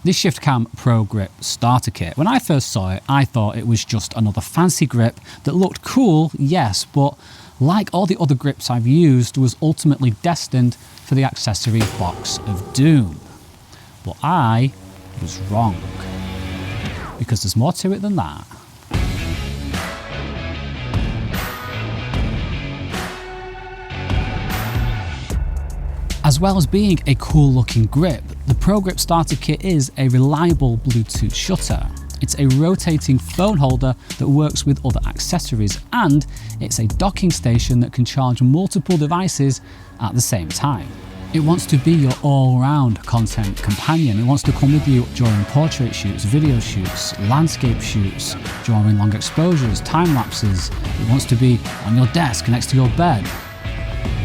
This ShiftCam ProGrip Starter Kit, when I first saw it, I thought it was just another fancy grip that looked cool, yes, but like all the other grips I've used, was ultimately destined for the accessory box of doom. But I was wrong, because there's more to it than that. As well as being a cool looking grip, the ProGrip Starter Kit is a reliable Bluetooth shutter. It's a rotating phone holder that works with other accessories, and it's a docking station that can charge multiple devices at the same time. It wants to be your all-round content companion. It wants to come with you during portrait shoots, video shoots, landscape shoots, drawing long exposures, time lapses. It wants to be on your desk next to your bed.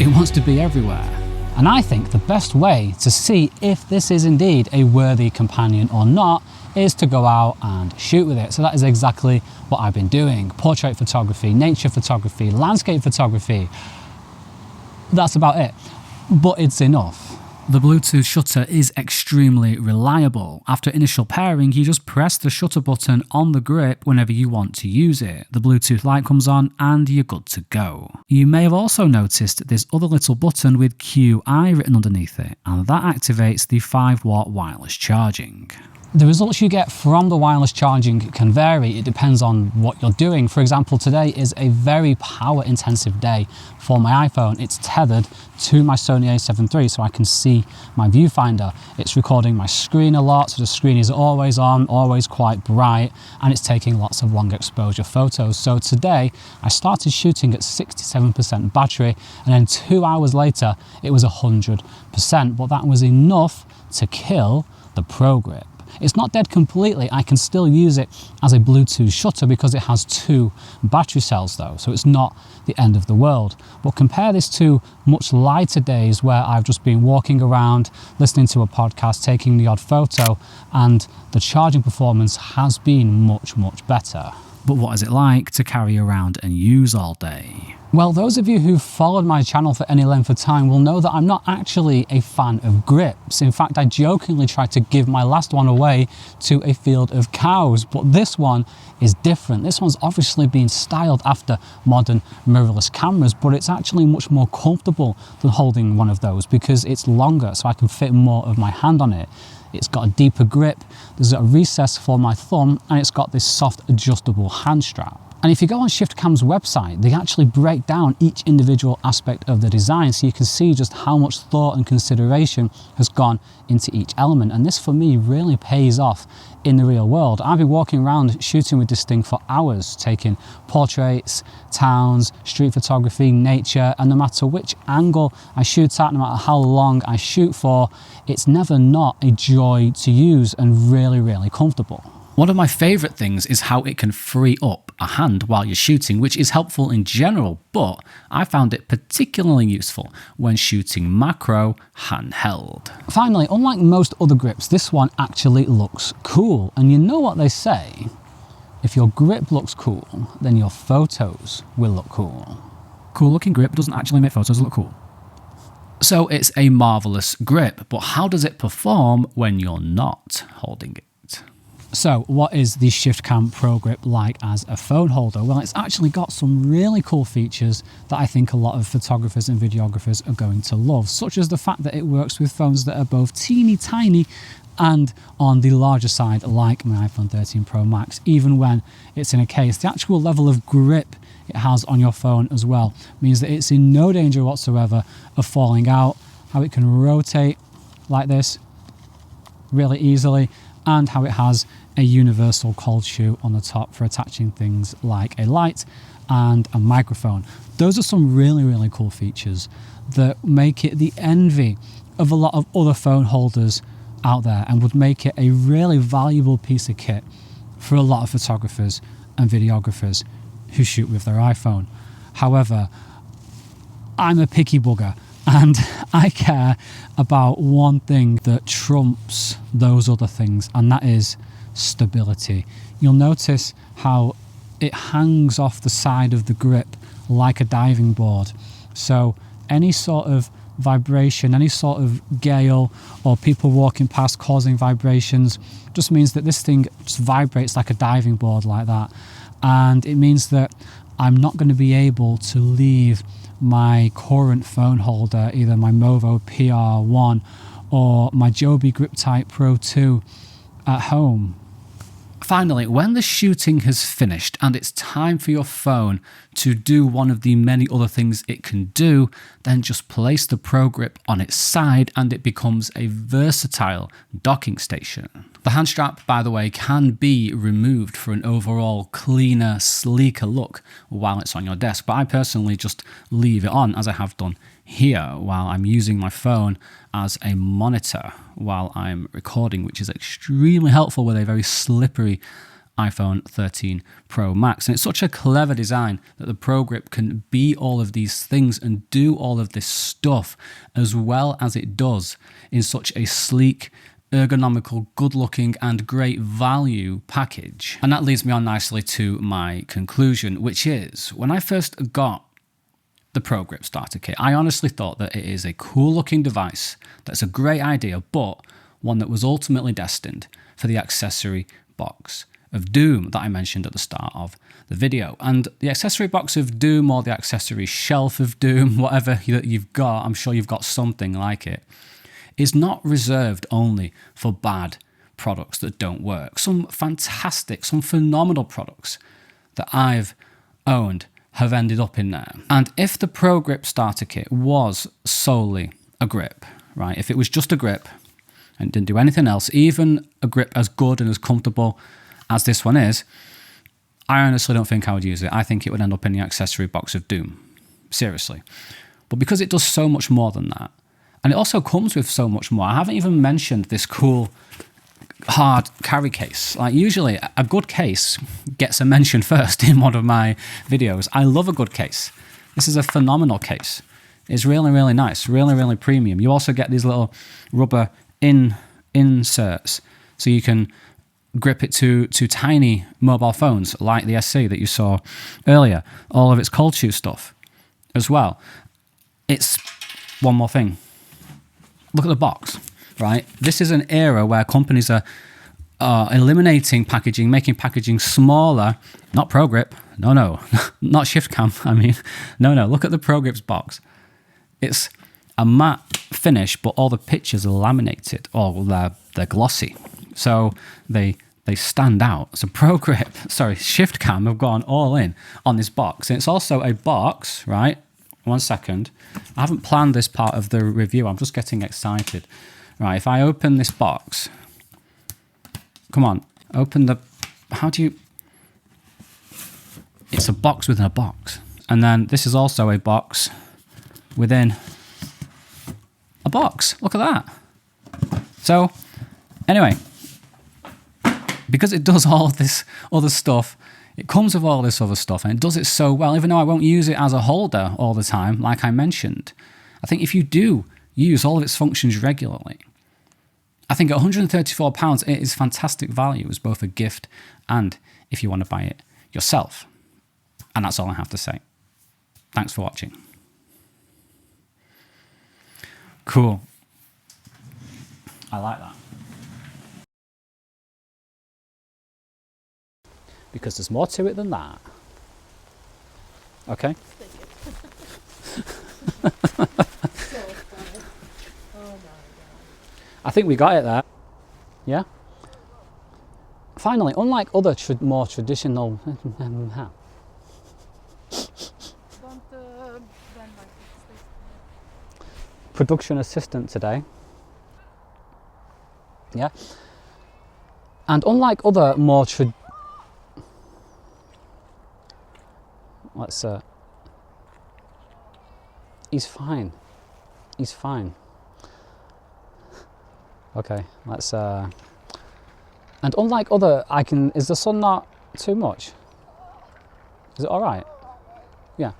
It wants to be everywhere. And I think the best way to see if this is indeed a worthy companion or not is to go out and shoot with it. So that is exactly what I've been doing. Portrait photography, nature photography, landscape photography. That's about it. But it's enough. The Bluetooth shutter is extremely reliable. After initial pairing, you just press the shutter button on the grip whenever you want to use it. The Bluetooth light comes on and you're good to go. You may have also noticed this other little button with QI written underneath it, and that activates the 5-watt wireless charging. The results you get from the wireless charging can vary. It depends on what you're doing. For example, today is a very power intensive day for my iPhone. It's tethered to my Sony a7 III so I can see my viewfinder. It's recording my screen a lot, so the screen is always on, always quite bright, and it's taking lots of long exposure photos. So today I started shooting at 67% battery, and then 2 hours later it was 100%, but that was enough to kill the ProGrip. It's not dead completely. I can still use it as a Bluetooth shutter because it has 2 battery cells though, so it's not the end of the world. But compare this to much lighter days where I've just been walking around, listening to a podcast, taking the odd photo, and the charging performance has been much, much better. But what is it like to carry around and use all day? Well, those of you who've followed my channel for any length of time will know that I'm not actually a fan of grips. In fact, I jokingly tried to give my last one away to a field of cows, but this one is different. This one's obviously been styled after modern mirrorless cameras, but it's actually much more comfortable than holding one of those because it's longer, so I can fit more of my hand on it. It's got a deeper grip, there's a recess for my thumb, and it's got this soft adjustable hand strap. And if you go on ShiftCam's website, they actually break down each individual aspect of the design so you can see just how much thought and consideration has gone into each element. And this for me really pays off in the real world. I've been walking around shooting with this thing for hours, taking portraits, towns, street photography, nature, and no matter which angle I shoot at, no matter how long I shoot for, it's never not a joy to use and really, really comfortable. One of my favourite things is how it can free up a hand while you're shooting, which is helpful in general, but I found it particularly useful when shooting macro handheld. Finally, unlike most other grips, this one actually looks cool. And you know what they say, if your grip looks cool, then your photos will look cool. Cool looking grip doesn't actually make photos look cool. So it's a marvellous grip, but how does it perform when you're not holding it? So what is the ShiftCam ProGrip like as a phone holder? Well, it's actually got some really cool features that I think a lot of photographers and videographers are going to love, such as the fact that it works with phones that are both teeny tiny and on the larger side, like my iPhone 13 Pro Max, even when it's in a case. The actual level of grip it has on your phone as well means that it's in no danger whatsoever of falling out, how it can rotate like this really easily, and how it has a universal cold shoe on the top for attaching things like a light and a microphone. Those are some really, really cool features that make it the envy of a lot of other phone holders out there and would make it a really valuable piece of kit for a lot of photographers and videographers who shoot with their iPhone. However, I'm a picky bugger and I care about one thing that trumps those other things, and that is stability. You'll notice how it hangs off the side of the grip like a diving board. So any sort of vibration, any sort of gale or people walking past causing vibrations, just means that this thing just vibrates like a diving board like that. And it means that I'm not going to be able to leave my current phone holder, either my Movo PR1 or my Joby Grip Type Pro 2 at home. Finally, when the shooting has finished and it's time for your phone to do one of the many other things it can do, then just place the ProGrip on its side and it becomes a versatile docking station. The hand strap, by the way, can be removed for an overall cleaner, sleeker look while it's on your desk, but I personally just leave it on, as I have done here, while I'm using my phone as a monitor while I'm recording, which is extremely helpful with a very slippery iPhone 13 Pro Max. And it's such a clever design that the ProGrip can be all of these things and do all of this stuff as well as it does in such a sleek, ergonomical, good-looking and great value package. And that leads me on nicely to my conclusion, which is, when I first got the ProGrip Starter Kit, I honestly thought that it is a cool-looking device that's a great idea, but one that was ultimately destined for the accessory box of doom that I mentioned at the start of the video. And the accessory box of doom, or the accessory shelf of doom, whatever you've got, I'm sure you've got something like it, is not reserved only for bad products that don't work. Some fantastic, some phenomenal products that I've owned have ended up in there. And if the ProGrip Starter Kit was solely a grip, right, if it was just a grip and didn't do anything else, even a grip as good and as comfortable as this one is, I honestly don't think I would use it. I think it would end up in the accessory box of doom. Seriously. But because it does so much more than that, and it also comes with so much more, I haven't even mentioned this cool hard carry case. Like, usually a good case gets a mention first in one of my videos. I love a good case. This is a phenomenal case. It's really, really nice, really, really premium. You also get these little rubber inserts so you can grip it to tiny mobile phones like the SC that you saw earlier. All of its cold shoe stuff as well. It's one more thing. Look at the box, right? This is an era where companies are eliminating packaging, making packaging smaller. Not ProGrip, no, not ShiftCam, I mean. No, look at the ProGrip's box. It's a matte finish, but all the pictures are laminated, or they're glossy. So they stand out. So ShiftCam have gone all in on this box. And it's also a box, right? 1 second. I haven't planned this part of the review. I'm just getting excited. Right, if I open this box, come on, open the, how do you, it's a box within a box. And then this is also a box within a box. Look at that. So anyway, because it does all of this other stuff, it comes with all this other stuff, and it does it so well, even though I won't use it as a holder all the time, like I mentioned. I think if you do use all of its functions regularly, I think at £134, it is fantastic value as both a gift and if you want to buy it yourself. And that's all I have to say. Thanks for watching. Cool. I like that. Because there's more to it than that. Okay? I think we got it there. Yeah? Finally, unlike other more traditional production assistant today. Yeah? And unlike other more he's fine. He's fine. Okay, let's and unlike other, is the sun not too much? Is it all right? Yeah.